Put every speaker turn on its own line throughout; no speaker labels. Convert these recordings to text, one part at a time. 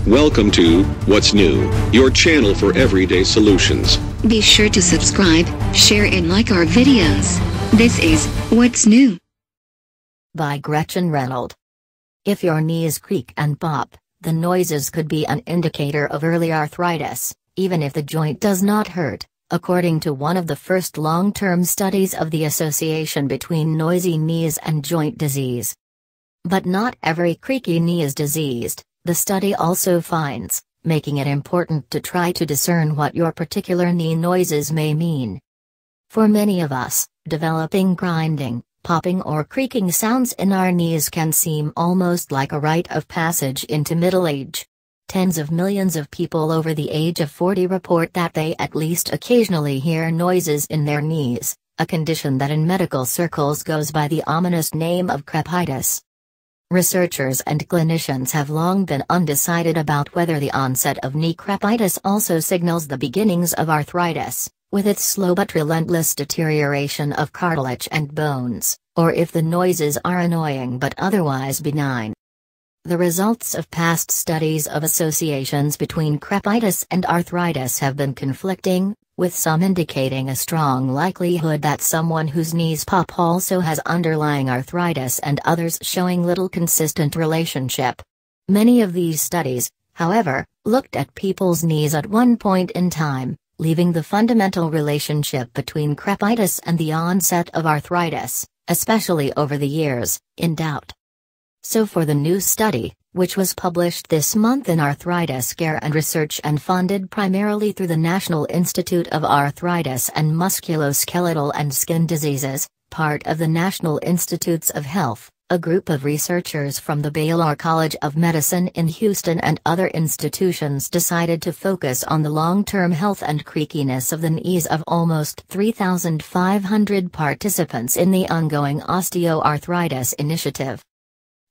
Welcome to What's New, your channel for everyday solutions.
Be sure to subscribe, share and like our videos. This is What's New
by Gretchen Reynold. If your knees creak and pop, the noises could be an indicator of early arthritis, even if the joint does not hurt, according to one of the first long-term studies of the association between noisy knees and joint disease. But not every creaky knee is diseased, the study also finds, making it important to try to discern what your particular knee noises may mean. For many of us, developing grinding, popping or creaking sounds in our knees can seem almost like a rite of passage into middle age. Tens of millions of people over the age of 40 report that they at least occasionally hear noises in their knees, a condition that in medical circles goes by the ominous name of crepitus. Researchers and clinicians have long been undecided about whether the onset of knee crepitus also signals the beginnings of arthritis, with its slow but relentless deterioration of cartilage and bones, or if the noises are annoying but otherwise benign. The results of past studies of associations between crepitus and arthritis have been conflicting, with some indicating a strong likelihood that someone whose knees pop also has underlying arthritis and others showing little consistent relationship. Many of these studies, however, looked at people's knees at one point in time, leaving the fundamental relationship between crepitus and the onset of arthritis, especially over the years, in doubt. So for the new study, which was published this month in Arthritis Care and Research and funded primarily through the National Institute of Arthritis and Musculoskeletal and Skin Diseases, part of the National Institutes of Health, a group of researchers from the Baylor College of Medicine in Houston and other institutions decided to focus on the long-term health and creakiness of the knees of almost 3,500 participants in the ongoing osteoarthritis initiative.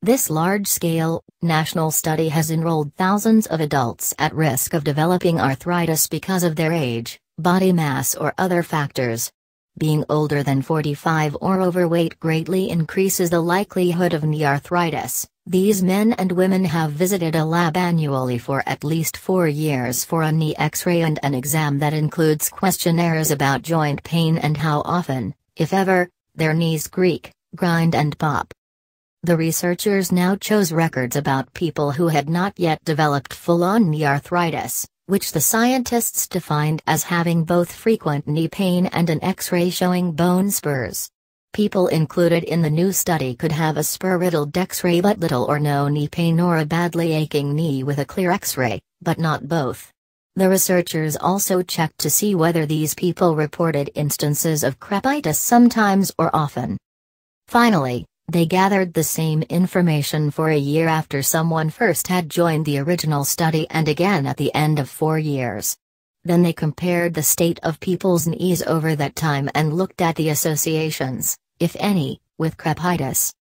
This large-scale, national study has enrolled thousands of adults at risk of developing arthritis because of their age, body mass or other factors. Being older than 45 or overweight greatly increases the likelihood of knee arthritis. These men and women have visited a lab annually for at least 4 years for a knee X-ray and an exam that includes questionnaires about joint pain and how often, if ever, their knees creak, grind and pop. The researchers now chose records about people who had not yet developed full-on knee arthritis, which the scientists defined as having both frequent knee pain and an X-ray showing bone spurs. People included in the new study could have a spur-riddled X-ray but little or no knee pain or a badly aching knee with a clear X-ray, but not both. The researchers also checked to see whether these people reported instances of crepitus sometimes or often. Finally, they gathered the same information for a year after someone first had joined the original study and again at the end of 4 years. Then they compared the state of people's knees over that time and looked at the associations, if any, with crepitus.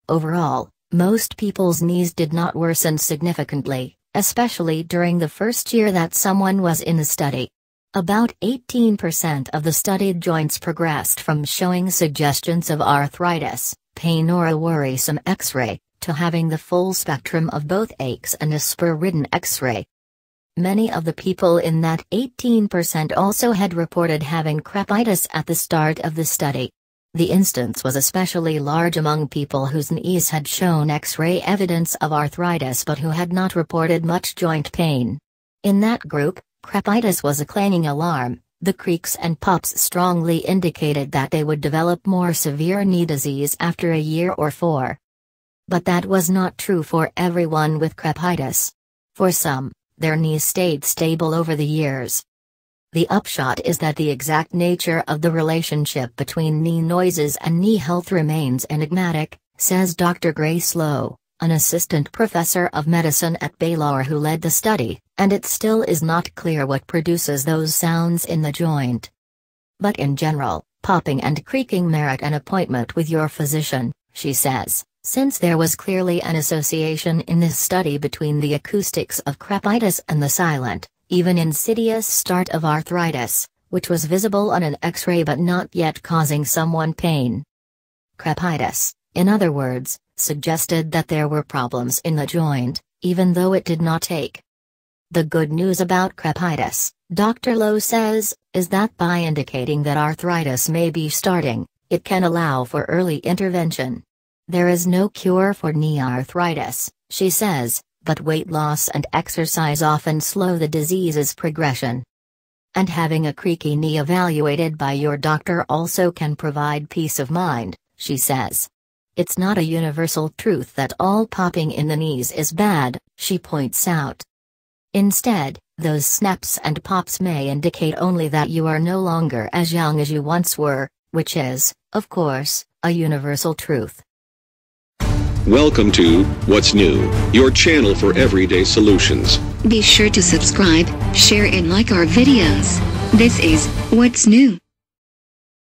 Overall, most people's knees did not worsen significantly, especially during the first year that someone was in the study. About 18% of the studied joints progressed from showing suggestions of arthritis, pain or a worrisome X-ray, to having the full spectrum of both aches and a spur-ridden X-ray. Many of the people in that 18% also had reported having crepitus at the start of the study. The instance was especially large among people whose knees had shown X-ray evidence of arthritis but who had not reported much joint pain. In that group, crepitus was a clanging alarm. The creaks and pops strongly indicated that they would develop more severe knee disease after a year or 4. But that was not true for everyone with crepitus. For some, their knees stayed stable over the years. The upshot is that the exact nature of the relationship between knee noises and knee health remains enigmatic, says Dr. Grace Lowe, an assistant professor of medicine at Baylor who led the study, and it still is not clear what produces those sounds in the joint. But in general, popping and creaking merit an appointment with your physician, she says, since there was clearly an association in this study between the acoustics of crepitus and the silent, even insidious start of arthritis, which was visible on an X-ray but not yet causing someone pain. Crepitus, in other words, suggested that there were problems in the joint, even though it did not ache, The good news about crepitus, Dr. Lowe says, is that by indicating that arthritis may be starting, it can allow for early intervention. There is no cure for knee arthritis, she says, but weight loss and exercise often slow the disease's progression. And having a creaky knee evaluated by your doctor also can provide peace of mind, she says. It's not a universal truth that all popping in the knees is bad, she points out. Instead, those snaps and pops may indicate only that you are no longer as young as you once were, which is, of course, a universal truth.
Welcome to What's New, your channel for everyday solutions.
Be sure to subscribe, share and like our videos. This is What's New.